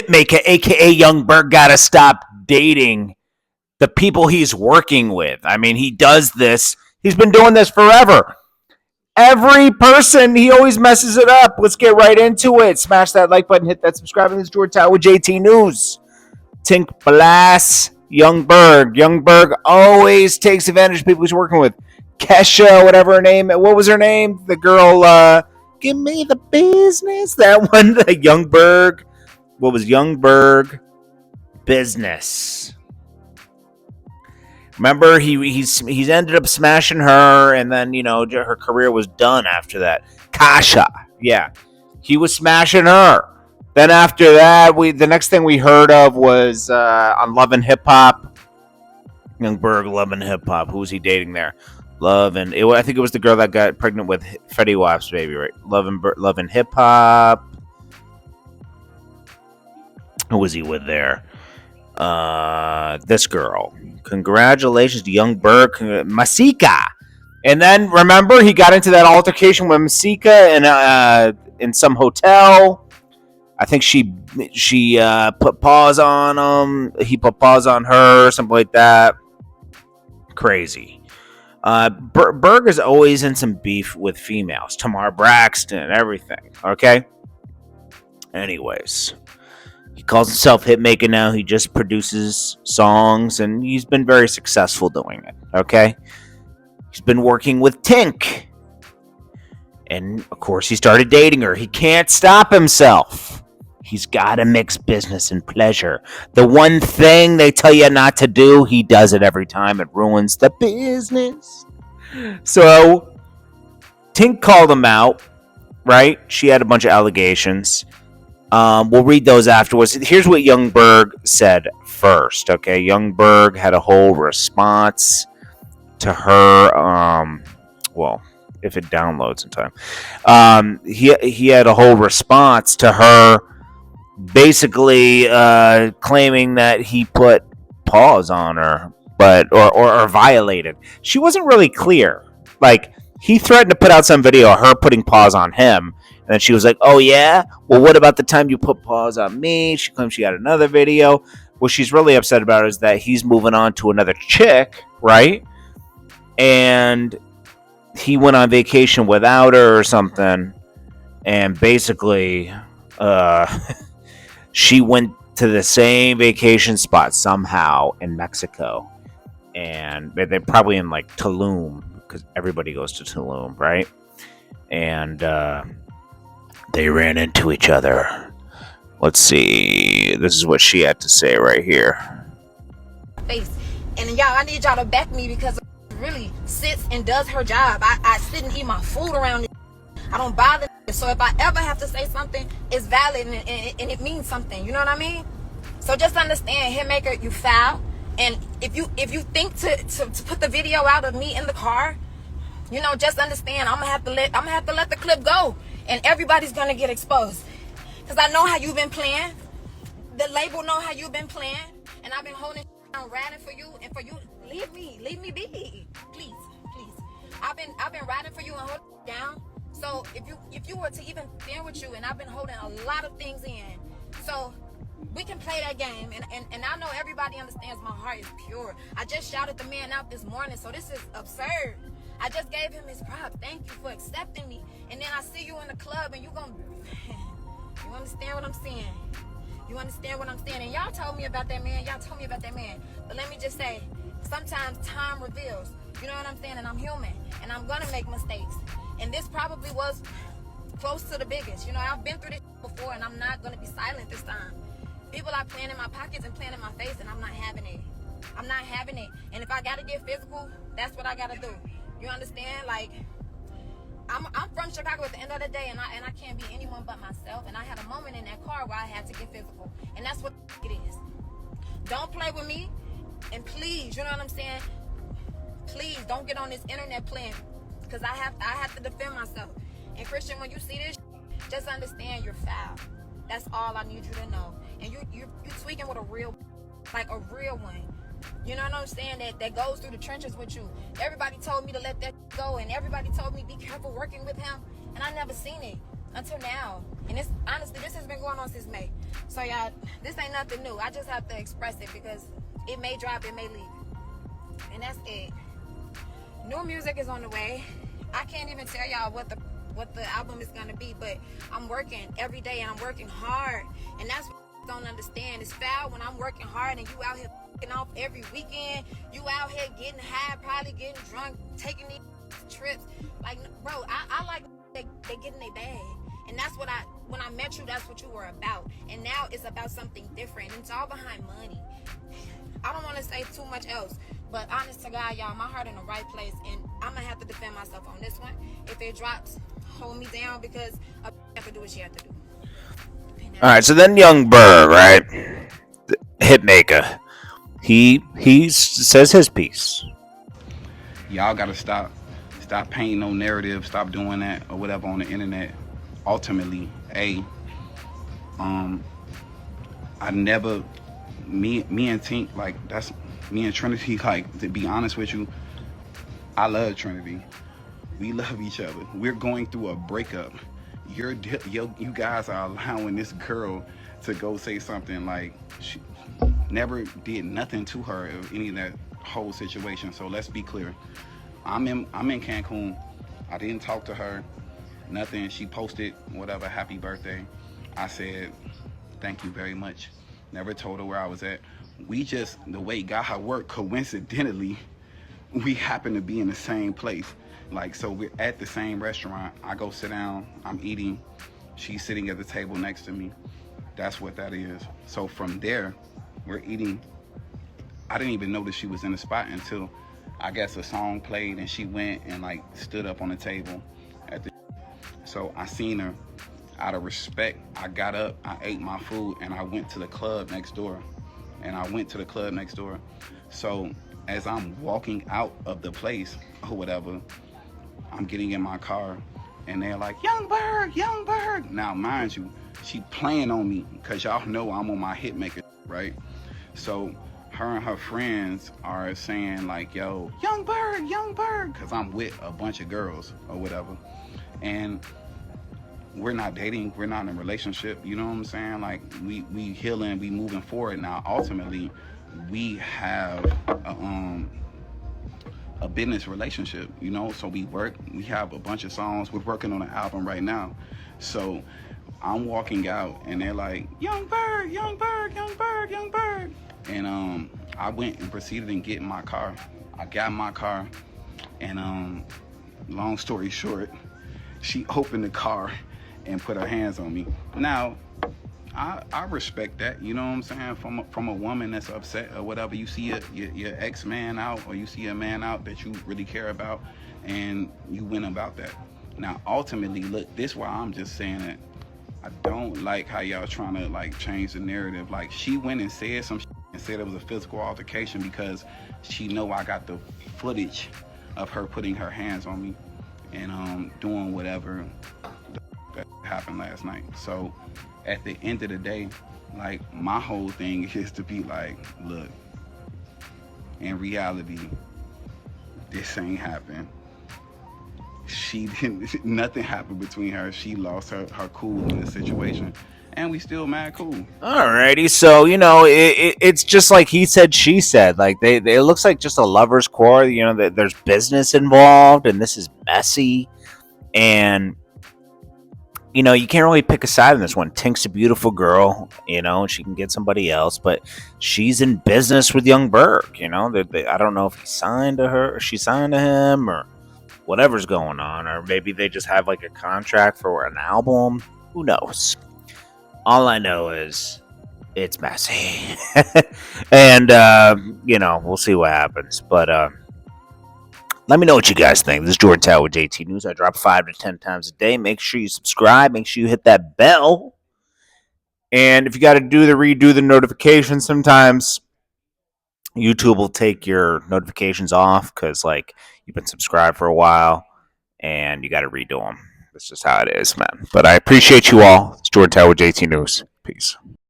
Hitmaka, aka Young Berg, gotta stop dating the people he's working with. I mean, he does this. He's been doing this forever. Every person, he always messes it up. Let's get right into it. Smash that like button, hit that subscribe. This is JordanTower with JT News. TINK, BLASTS, Young Berg. Young Berg always takes advantage of people he's working with. Kesha, whatever her name. What was her name? The girl, give me the business. That one, the Young Berg. What was Young Berg? Business. Remember, he's ended up smashing her, and then, you know, her career was done after that. Kasha, yeah. He was smashing her. Then after that, the next thing we heard of was on Love and Hip Hop. Young Berg, Love and Hip Hop. Who was he dating there? I think it was the girl that got pregnant with Fetty Wap's baby, right? Love and Hip Hop. Who was he with there? This girl. Congratulations to Young Berg, Masika. And then remember, he got into that altercation with Masika in some hotel. I think she put paws on him. He put paws on her, something like that. Crazy. Berg is always in some beef with females. Tamar Braxton, everything. Okay. Anyways. He calls himself Hitmaka now. He just produces songs, and he's been very successful doing it, okay? He's been working with TINK. And, of course, he started dating her. He can't stop himself. He's got to mix business and pleasure. The one thing they tell you not to do, he does it every time. It ruins the business. So, TINK called him out, right? She had a bunch of allegations. We'll read those afterwards. Here's what Young Berg said first, okay? Young Berg had a whole response to her, well, if it downloads in time. He had a whole response to her basically claiming that he put paws on her, or violated. She wasn't really clear. Like, he threatened to put out some video of her putting paws on him. And then she was like, oh, yeah? Well, what about the time you put paws on me? She claims she got another video. What she's really upset about is that he's moving on to another chick, right? And he went on vacation without her or something. And basically, she went to the same vacation spot somehow in Mexico. And they're probably in, like, Tulum, because everybody goes to Tulum, right? And they ran into each other. Let's see. This is what she had to say right here. Face. And y'all, I need y'all to back me because it really sits and does her job. I sit and eat my food around it. I don't bother. So if I ever have to say something, it's valid and it means something. You know what I mean? So just understand, Hitmaka, you foul. And if you think to put the video out of me in the car, you know, just understand I'm gonna have to let the clip go. And everybody's going to get exposed. Because I know how you've been playing. The label know how you've been playing. And I've been holding down, riding for you. And for you, leave me be. Please. I've been riding for you and holding down. So if you were to even stand with you, and I've been holding a lot of things in. So we can play that game. And I know everybody understands my heart is pure. I just shouted the man out this morning. So this is absurd. I just gave him his prop. Thank you for accepting me. And then I see you in the club and you understand what I'm saying? You understand what I'm saying? And y'all told me about that man. But let me just say, sometimes time reveals. You know what I'm saying? And I'm human. And I'm going to make mistakes. And this probably was close to the biggest. You know, I've been through this before and I'm not going to be silent this time. People are playing in my pockets and playing in my face and I'm not having it. And if I got to get physical, that's what I got to do. You understand? Like, I'm from Chicago at the end of the day, and I can't be anyone but myself. And I had a moment in that car where I had to get physical, and that's what it is. Don't play with me, and please, you know what I'm saying? Please don't get on this internet playing, because I have to defend myself. And Christian, when you see this, just understand you're foul. That's all I need you to know. And you tweaking with a real, like a real one. You know what I'm saying? That goes through the trenches with you. Everybody told me to let that go, and everybody told me be careful working with him, and I never seen it. until now. And it's honestly, this has been going on since May. So y'all, this ain't nothing new. I just have to express it because it may drop, it may leave. And that's it. New music is on the way. I can't even tell y'all what the album is gonna be, but I'm working every day and I'm working hard. And that's what I don't understand. It's foul when I'm working hard and you out here off every weekend. You out here getting high, probably getting drunk, taking these trips. Like, bro, I like they get in their bag. And that's what when I met you, that's what you were about. And now it's about something different. And it's all behind money. I don't want to say too much else, but honest to God, y'all, my heart in the right place, and I'm gonna have to defend myself on this one. If it drops, hold me down because I have to do what she have to do. All right, so then young Berg, right? Hitmaka. He says his piece. Y'all gotta stop painting no narrative, stop doing that or whatever on the internet. Ultimately, I never, me and TINK, like, that's me and Trinity, like, to be honest with you, I love Trinity. We love each other. We're going through a breakup. You guys are allowing this girl to go say something like she never did nothing to her of any of that whole situation. So let's be clear. I'm in Cancun. I didn't talk to her, nothing. She posted whatever, happy birthday. I said, thank you very much. Never told her where I was at. We just, the way God worked, coincidentally, we happen to be in the same place. Like, so we're at the same restaurant. I go sit down, I'm eating. She's sitting at the table next to me. That's what that is. So from there, we're eating. I didn't even notice she was in the spot until I guess a song played and she went and like stood up on the table at the. So I seen her. Out of respect, I got up, I ate my food, and I went to the club next door. So as I'm walking out of the place or whatever, I'm getting in my car and they're like, young Berg. Now, mind you, she playing on me because y'all know I'm on my Hitmaka, right? So her and her friends are saying like, yo, young Berg, because I'm with a bunch of girls or whatever. And we're not dating, we're not in a relationship, you know what I'm saying? Like, we healing, we moving forward. Now, ultimately, we have a business relationship, you know? So we work, we have a bunch of songs, we're working on an album right now. So I'm walking out and they're like, young Berg. And I went and proceeded and get in my car. I got in my car and long story short, she opened the car and put her hands on me. Now, I respect that, you know what I'm saying? From a woman that's upset or whatever, you see your ex-man out or you see a man out that you really care about and you went about that. Now, ultimately, look, this is why I'm just saying that I don't like how y'all trying to like change the narrative. Like, she went and said some shit and said it was a physical altercation because she know I got the footage of her putting her hands on me and doing whatever that happened last night. So at the end of the day, like, my whole thing is to be like, look, in reality, this ain't happened. She didn't, nothing happened between her. She lost her cool in the situation. And we still mad cool. Alrighty, so you know it's just like he said, she said. Like it looks like just a lovers' quarrel. You know that there's business involved, and this is messy. And you know you can't really pick a side in this one. TINK's a beautiful girl, you know, she can get somebody else, but she's in business with young Berg. You know, I don't know if he signed to her, or she signed to him, or whatever's going on, or maybe they just have like a contract for an album. Who knows? All I know is it's messy. And, you know, we'll see what happens. But let me know what you guys think. This is Jordan Tower with JT News. I drop 5 to 10 times a day. Make sure you subscribe. Make sure you hit that bell. And if you got to redo the notifications, sometimes YouTube will take your notifications off because, like, you've been subscribed for a while and you got to redo them. That's just how it is, man. But I appreciate you all. It's Jordan Tower with JT News. Peace.